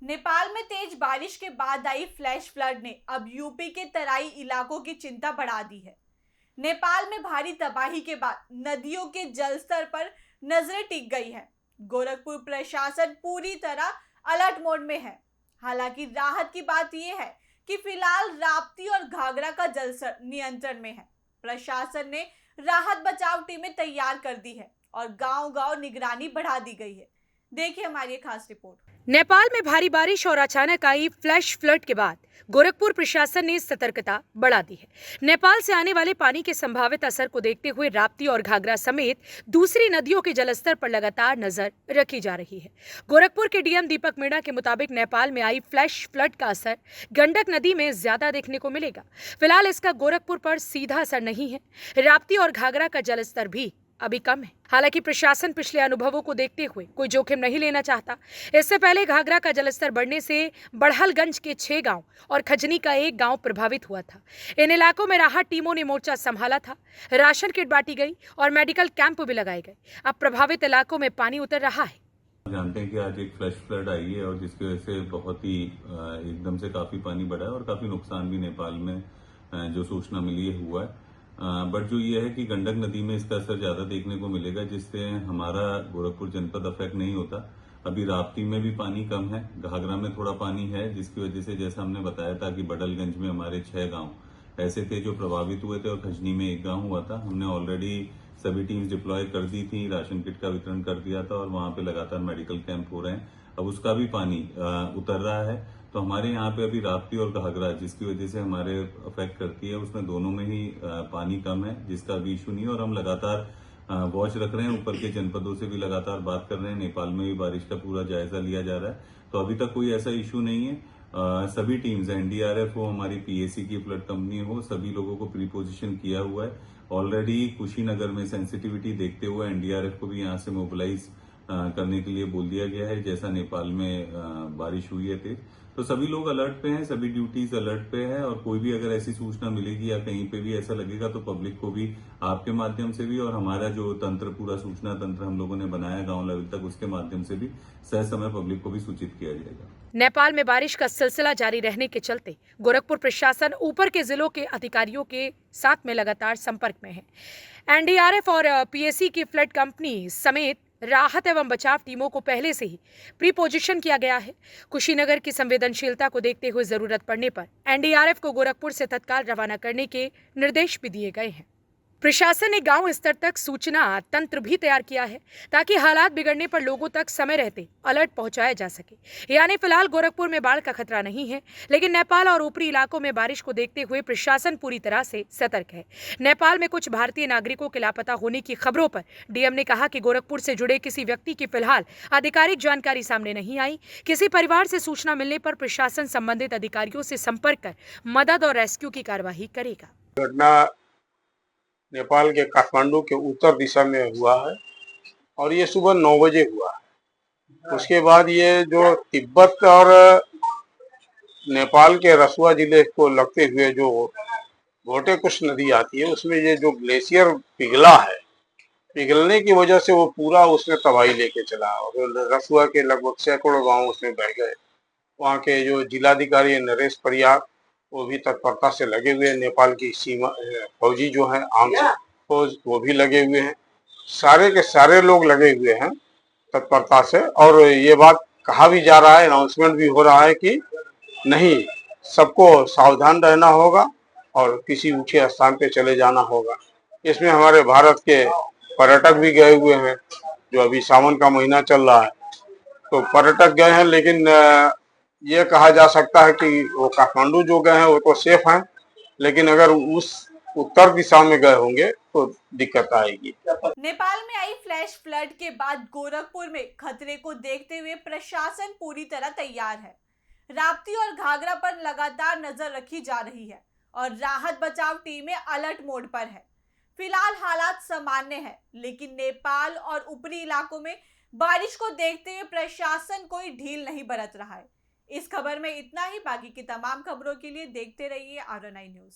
नेपाल में तेज बारिश के बाद आई फ्लैश फ्लड ने अब यूपी के तराई इलाकों की चिंता बढ़ा दी है। नेपाल में भारी तबाही के बाद नदियों के जलस्तर पर नजरें टिक गई है। गोरखपुर प्रशासन पूरी तरह अलर्ट मोड में है। हालांकि राहत की बात यह है कि फिलहाल राप्ती और घाघरा का जलस्तर नियंत्रण में है। प्रशासन ने राहत बचाव टीमें तैयार कर दी है और गांव-गांव निगरानी बढ़ा दी गई है। देखिए हमारी खास रिपोर्ट। नेपाल में भारी बारिश और अचानक आई फ्लैश फ्लड के बाद गोरखपुर प्रशासन ने सतर्कता बढ़ा दी है। नेपाल से आने वाले पानी के संभावित असर को देखते हुए राप्ती और घाघरा समेत दूसरी नदियों के जलस्तर पर लगातार नजर रखी जा रही है। गोरखपुर के डीएम दीपक मीणा के मुताबिक नेपाल में आई फ्लैश फ्लड का असर गंडक नदी में ज्यादा देखने को मिलेगा। फिलहाल इसका गोरखपुर पर सीधा असर नहीं है। राप्ती और घाघरा का जलस्तर भी अभी कम है। हालांकि प्रशासन पिछले अनुभवों को देखते हुए कोई जोखिम नहीं लेना चाहता। इससे पहले घाघरा का जलस्तर बढ़ने से बढ़लगंज के 6 गांव और खजनी का 1 गांव प्रभावित हुआ था। इन इलाकों में राहत टीमों ने मोर्चा संभाला था। राशन किट बांटी गई और मेडिकल कैंप भी लगाए गए। अब प्रभावित इलाकों में पानी उतर रहा है। जानते हैं कि आज एक फ्लैश फ्लड आई है और जिसकी वजह से बहुत ही एकदम से काफी पानी बढ़ा है और काफी नुकसान भी नेपाल में जो सूचना मिली है हुआ है। बट जो ये है कि गंडक नदी में इसका असर ज्यादा देखने को मिलेगा, जिससे हमारा गोरखपुर जनपद अफेक्ट नहीं होता। अभी राप्ती में भी पानी कम है, घाघरा में थोड़ा पानी है, जिसकी वजह से जैसा हमने बताया था कि बडलगंज में हमारे 6 गांव ऐसे थे जो प्रभावित हुए थे और खजनी में 1 गांव हुआ था। हमने ऑलरेडी सभी टीम्स डिप्लॉय कर दी थी, राशन किट का वितरण कर दिया था और वहां पे लगातार मेडिकल कैंप हो रहे हैं। अब उसका भी पानी उतर रहा है। तो हमारे यहाँ पे अभी राप्ती और घाघरा जिसकी वजह से हमारे अफेक्ट करती है, उसमें दोनों में ही पानी कम है, जिसका अभी इशू नहीं है। और हम लगातार वॉच रख रहे हैं, ऊपर के जनपदों से भी लगातार बात कर रहे हैं। नेपाल में भी बारिश का पूरा जायजा लिया जा रहा है, तो अभी तक कोई ऐसा इशू नहीं है। सभी टीम्स एनडीआरएफ हो, हमारी पीएसी की फ्लड कंपनी हो, सभी लोगों को प्री पोजिशन किया हुआ है। ऑलरेडी कुशीनगर में सेंसिटिविटी देखते हुए एनडीआरएफ को भी यहाँ से मोबिलाइज करने के लिए बोल दिया गया है, जैसा नेपाल में बारिश हुई है तेज। तो सभी लोग अलर्ट पे हैं, सभी ड्यूटीज अलर्ट पे है और कोई भी अगर ऐसी सूचना मिलेगी या कहीं पे भी ऐसा लगेगा तो पब्लिक को भी आपके माध्यम से भी और हमारा जो तंत्र पूरा सूचना तंत्र हम लोगों ने बनाया गांव लेवल तक, उसके माध्यम से भी सह समय पब्लिक को भी सूचित किया जाएगा। नेपाल में बारिश का सिलसिला जारी रहने के चलते गोरखपुर प्रशासन ऊपर के जिलों के अधिकारियों के साथ में लगातार संपर्क में है। एनडीआरएफ और पीएसी की फ्लड कंपनी समेत राहत एवं बचाव टीमों को पहले से ही प्री पोजिशन किया गया है। कुशीनगर की संवेदनशीलता को देखते हुए जरूरत पड़ने पर एनडीआरएफ को गोरखपुर से तत्काल रवाना करने के निर्देश भी दिए गए हैं। प्रशासन ने गांव स्तर तक सूचना तंत्र भी तैयार किया है ताकि हालात बिगड़ने पर लोगों तक समय रहते अलर्ट पहुंचाया जा सके। यानी फिलहाल गोरखपुर में बाढ़ का खतरा नहीं है, लेकिन नेपाल और ऊपरी इलाकों में बारिश को देखते हुए प्रशासन पूरी तरह से सतर्क है। नेपाल में कुछ भारतीय नागरिकों के लापता होने की खबरों पर डीएम ने कहा कि गोरखपुर से जुड़े किसी व्यक्ति की फिलहाल आधिकारिक जानकारी सामने नहीं आई। किसी परिवार से सूचना मिलने पर प्रशासन संबंधित अधिकारियों से संपर्क कर मदद और रेस्क्यू की कार्यवाही करेगा। नेपाल के काठमांडू के उत्तर दिशा में हुआ है और ये सुबह 9 बजे हुआ है। उसके बाद ये जो तिब्बत और नेपाल के रसुआ जिले को लगते हुए जो भोटेकुश नदी आती है, उसमें ये जो ग्लेशियर पिघला है, पिघलने की वजह से वो पूरा उसमें तबाही लेके चला और रसुआ के लगभग सैकड़ों गांव उसमें बह गए। वहाँ के जो जिलाधिकारी नरेश परियार वो भी तत्परता से लगे हुए हैं। नेपाल की सीमा फौजी जो है आर्म्स फौज वो भी लगे हुए हैं। सारे के सारे लोग लगे हुए हैं तत्परता से। और ये बात कहा भी जा रहा है, अनाउंसमेंट भी हो रहा है कि नहीं, सबको सावधान रहना होगा और किसी ऊंचे स्थान पे चले जाना होगा। इसमें हमारे भारत के पर्यटक भी गए हुए हैं, जो अभी सावन का महीना चल रहा है, तो पर्यटक गए हैं। लेकिन ये कहा जा सकता है कि वो काठमांडू जो गए हैं वो तो सेफ हैं, लेकिन अगर उस उत्तर दिशा में गए होंगे तो दिक्कत आएगी। नेपाल में आई फ्लैश फ्लड के बाद गोरखपुर में खतरे को देखते हुए प्रशासन पूरी तरह तैयार है। राप्ती और घाघरा पर लगातार नजर रखी जा रही है और राहत बचाव टीमें अलर्ट मोड पर है। फिलहाल हालात सामान्य है, लेकिन नेपाल और ऊपरी इलाकों में बारिश को देखते हुए प्रशासन कोई ढील नहीं बरत रहा है। इस खबर में इतना ही। बाकी की तमाम खबरों के लिए देखते रहिए RNI न्यूज़।